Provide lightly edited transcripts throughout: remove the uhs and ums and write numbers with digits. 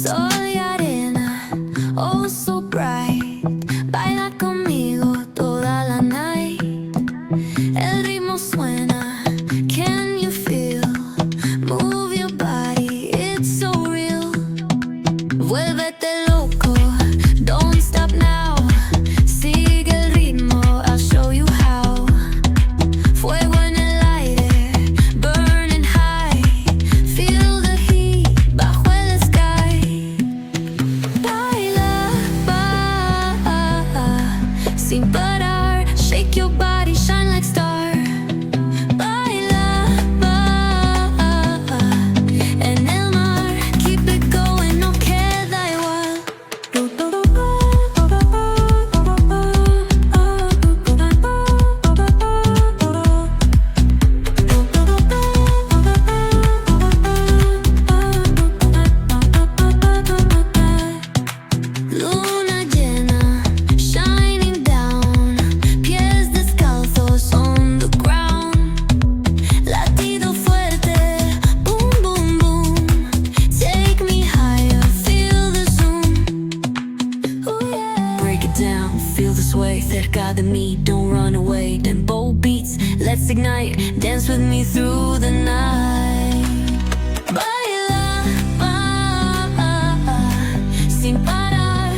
Soy arena, oh so bright. Baila conmigo toda la night. El ritmo suena, can you feel? Move your body, it's so real. Vuélvete loco, don't stop now. Sigue el ritmo, I'll show you how. Fuego en el aire, burning high. Feel the heat bajo el sky. Baila, sin parar. Shake your body, shine like star. Baila, en el mar. Keep it going, no queda igual. Luna llena, shining down. Pies descalzos on the ground. Latido fuerte, boom, boom, boom. Take me higher, feel the zoom. Ooh, yeah. Break it down, feel the sway. Cerca de mí, don't run away. Tempo beats, let's ignite. Dance with me through the night. Baila, sin parar.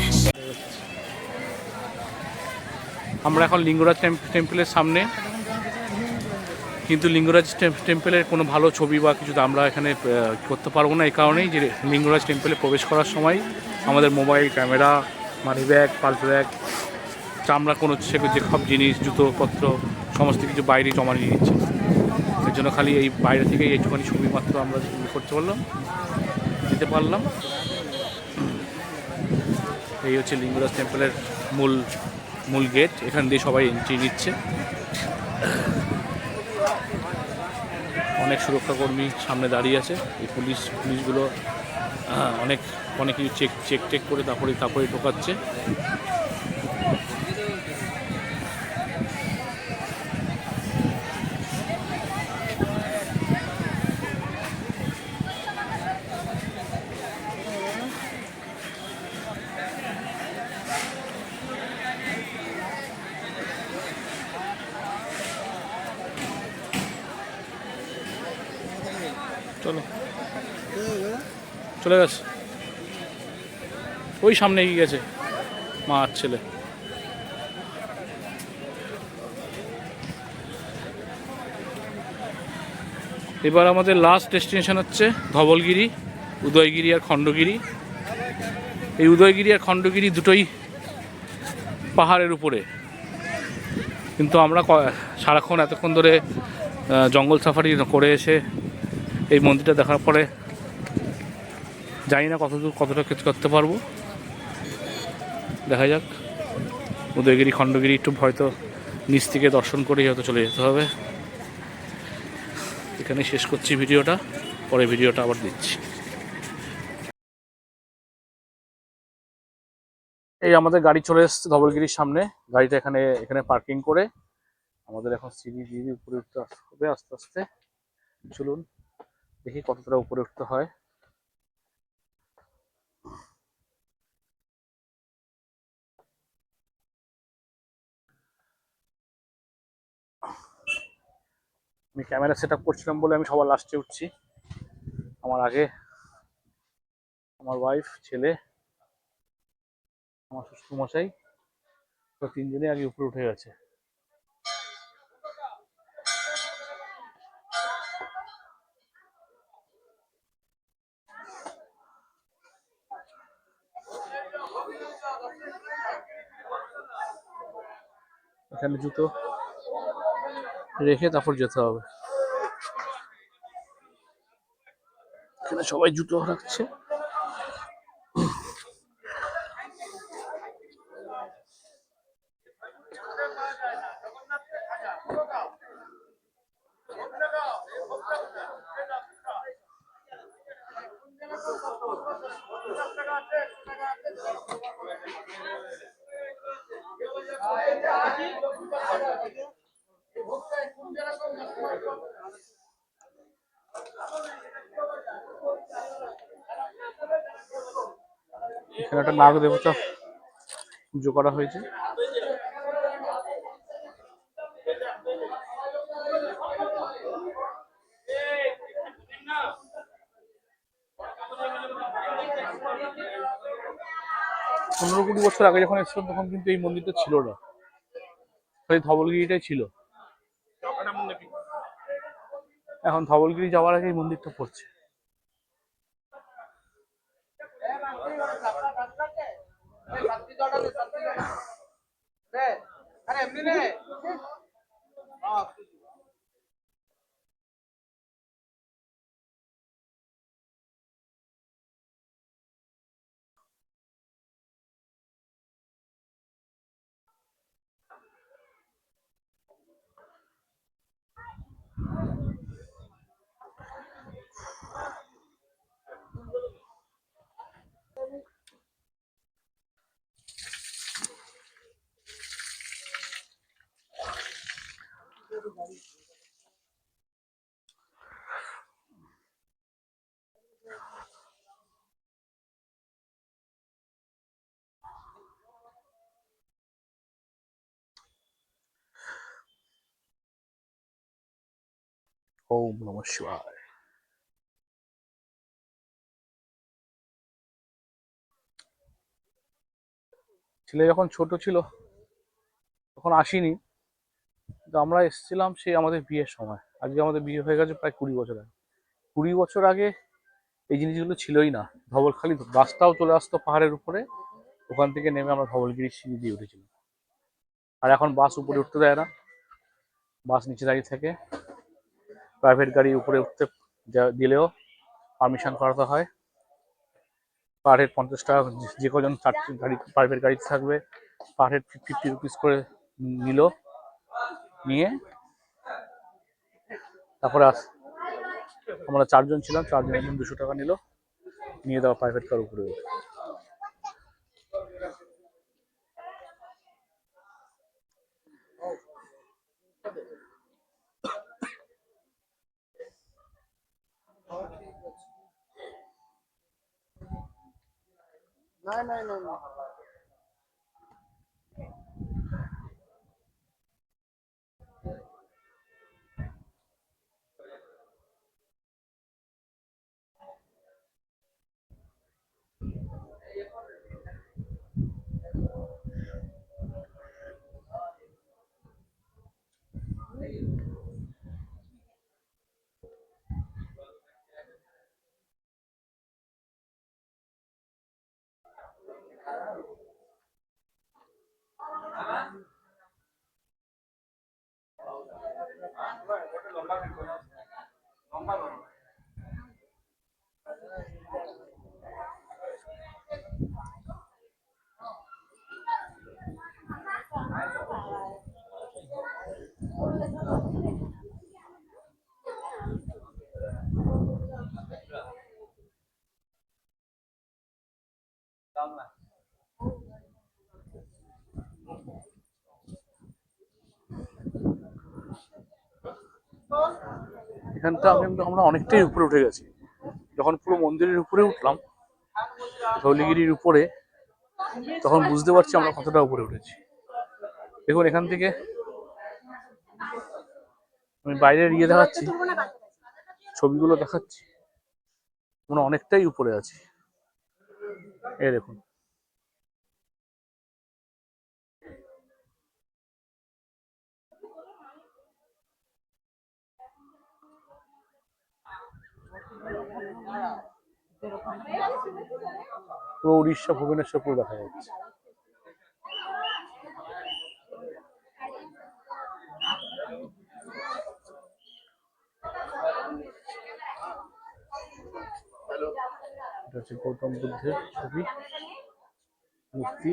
আমরা এখন লিঙ্গরাজ টেম্পলের সামনে, কিন্তু লিঙ্গরাজ টেম্পলের কোনো ভালো ছবি বা কিছু আমরা এখানে করতে পারবো না। এই কারণেই যে লিঙ্গরাজ টেম্পলে প্রবেশ করার সময় আমাদের mobile, camera, money bag, pulse bag, চামড়া কোনো যে সব জিনিস, জুতোপত্র সমস্ত কিছু বাইরে জমা নিয়ে নিচ্ছে। এর জন্য খালি এই বাইরে থেকে এইটুখানি ছবি মাত্র আমরা করতে পারলাম, দিতে পারলাম। এই হচ্ছে লিঙ্গরাজ টেম্পলের মূল গেট। এখান দিয়ে সবাই এন্ট্রি নিচ্ছে। অনেক সুরক্ষাকর্মী সামনে দাঁড়িয়ে আছে। এই পুলিশগুলো অনেক কিছু চেক করে তারপরে ঢোকাচ্ছে। চলে গেছে, ওই সামনে এগিয়ে গেছে মা আর ছেলে। এবার আমাদের লাস্ট ডেস্টিনেশন হচ্ছে ধবলগিরি, উদয়গিরি আর খণ্ডগিরি। এই উদয়গিরি আর খণ্ডগিরি দুটোই পাহাড়ের উপরে, কিন্তু আমরা সারাক্ষণ এতক্ষণ ধরে জঙ্গল সাফারি করে এসে এই মন্দিরটা দেখার পরে জানি না কতটা করতে পারবো। দেখা যাক। উদয়গিরি খণ্ডগিরি একটু হয়তো নিচ থেকে দর্শন করেই হয়তো চলে যেতে হবে। এখানে শেষ করছি ভিডিওটা, পরে ভিডিওটা আবার দিচ্ছি। এই আমাদের গাড়ি চলে এসছে ধবলগিরির সামনে। গাড়িটা এখানে পার্কিং করে আমাদের এখন সিঁড়ি দিয়ে উপরে উঠতে হবে আস্তে আস্তে। চলুন দেখি কতটা উপরে উঠতে হয়। আমি ক্যামেরা সেট আপ করছিলাম বলে আমি সবার লাস্টে উঠছি। আমার আগে আমার ওয়াইফ, ছেলে, আমার শ্বশুরমশাই, তো তিনজনই আগে উপরে উঠে গেছে। এখানে জুতো রেখে তারপর যেতে হবে। এখানে সবাই জুতো রাখছে। এখানে একটা নাগ দেবতা পুজো করা হয়েছে। পনেরো কুড়ি বছর আগে যখন এসেছিলাম তখন কিন্তু এই মন্দিরটা ছিল না, ওই ধবলগিরিটাই ছিল। এখন ধবলগিরি যাওয়ার আগে এই মন্দিরটা পড়ছে। ওম নমঃ শিবায়। ছেলে যখন ছোট ছিল তখন আসিনি, কিন্তু আমরা এসেছিলাম সেই আমাদের বিয়ের সময়। আজকে আমাদের বিয়ে হয়ে গেছে প্রায় 20 বছর আগে। 20 বছর আগে এই জিনিসগুলো ছিলই না। ধবলখালি বাসটাও চলে আসতো পাহাড়ের উপরে, ওখান থেকে নেমে আমরা ধবলগিরির সিঁড়ি দিয়ে উঠেছিলাম। আর এখন বাস উপরে উঠতে দেয় না, বাস নিচে দাঁড়িয়ে থাকে। প্রাইভেট গাড়ি উপরে উঠতে দিলেও পারমিশন করাতে হয়। পার হেড 50 টাকা, যে কজন গাড়ি প্রাইভেট গাড়িতে থাকবে পার হেড 50 রুপিস করে নিল, নিয়ে তারপরে আমরা 4 জন ছিলাম, 4 জনের জন্য 200 টাকা নিল, নিয়ে দেওয়া প্রাইভেট কার উপরে। এখানটা কিন্তু আমরা অনেকটাই উপরে উঠে গেছি। যখন পুরো মন্দিরের উপরে উঠলাম, ধৌলিগিরির উপরে, তখন বুঝতে পারছি আমরা কতটা উপরে উঠেছি। দেখুন এখান থেকে আমি বাইরের ইয়ে দেখাচ্ছি, ছবিগুলো দেখাচ্ছি, আমরা অনেকটাই উপরে আছি। এই দেখুন, পুরো উড়িষ্যা ভুবনেশ্বর পুরো দেখা যাচ্ছে। এটা হচ্ছে গৌতম বুদ্ধের ছবি, মূর্তি।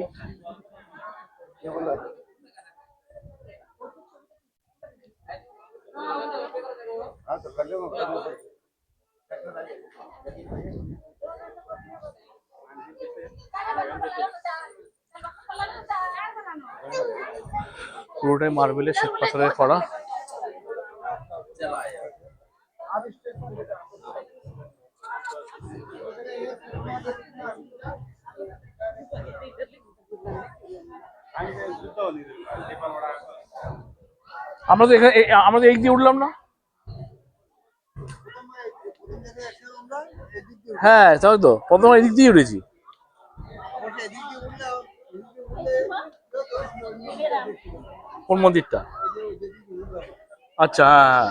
পুরোটাই মার্বেলের শ্বেত পাথরের করা। আমরা তো এখানে আমরা তো এই দিয়ে উঠলাম না। হ্যাঁ তাই তো, প্রথমে এদিক দিয়ে উঠেছি। কোন মন্দিরটা? আচ্ছা হ্যাঁ হ্যাঁ।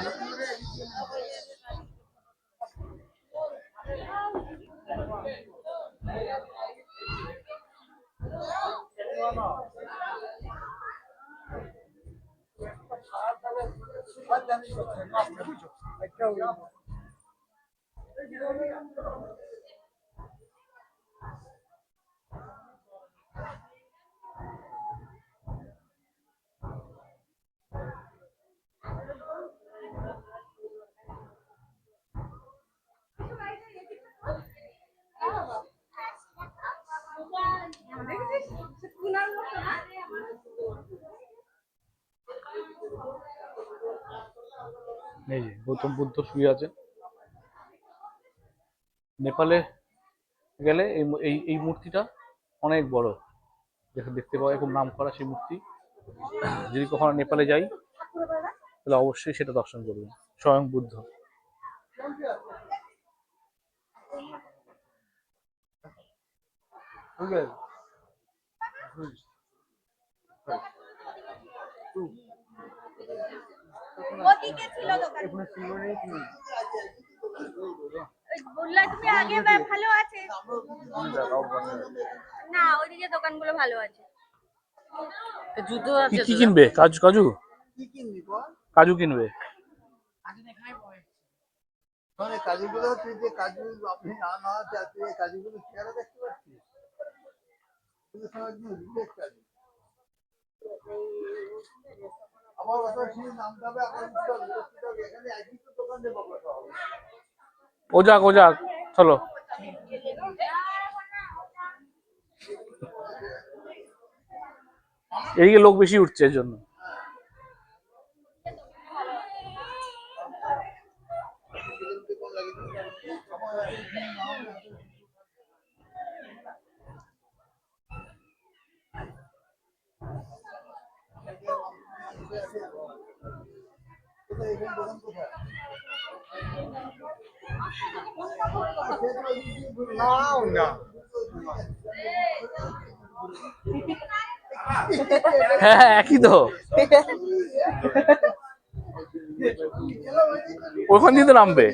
এই যে গৌতম বুদ্ধ শুয়ে আছে। নেপালে গেলে এই মূর্তিটা অনেক বড়, দেখতে পাওয়া খুব নাম করা সেই মূর্তি। যদি কখনো নেপালে যাই তাহলে অবশ্যই সেটা দর্শন করবেন, স্বয়ং বুদ্ধ। বললা তুমি আগে ভালো আছে না, ওইদিকে দোকানগুলো ভালো আছে। জুতো কি আছে কি কিনবে? কাজু কাজু কাজু কিনবে। কাজুগুলো তুই যে কাজু আপনি না তুই এই কাজুগুলো চেহারা দেখতে পাচ্ছিস? কাজু আবার ওটা সেই নামটা হবে আবার এখানে একই তো দোকান দেবো হবে। ও যাক চলো। এদিকে লোক বেশি উঠছে এর জন্য। হ্যাঁ একই তো, ওখান দিয়ে তো নামবে।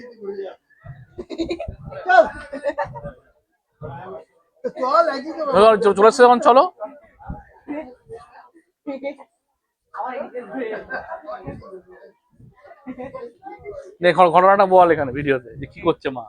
চলে আসছে যখন চলো। দেখো ঘটনাটা বল এখানে ভিডিওতে যে কি করছে মা।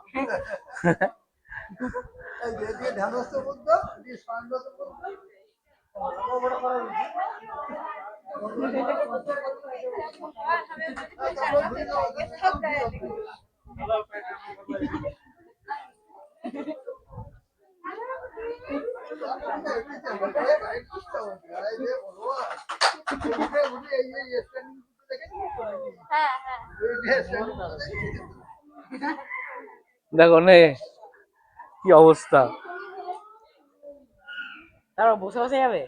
দেখো নে কি অবস্থা। তারা বসে বসে যাবে।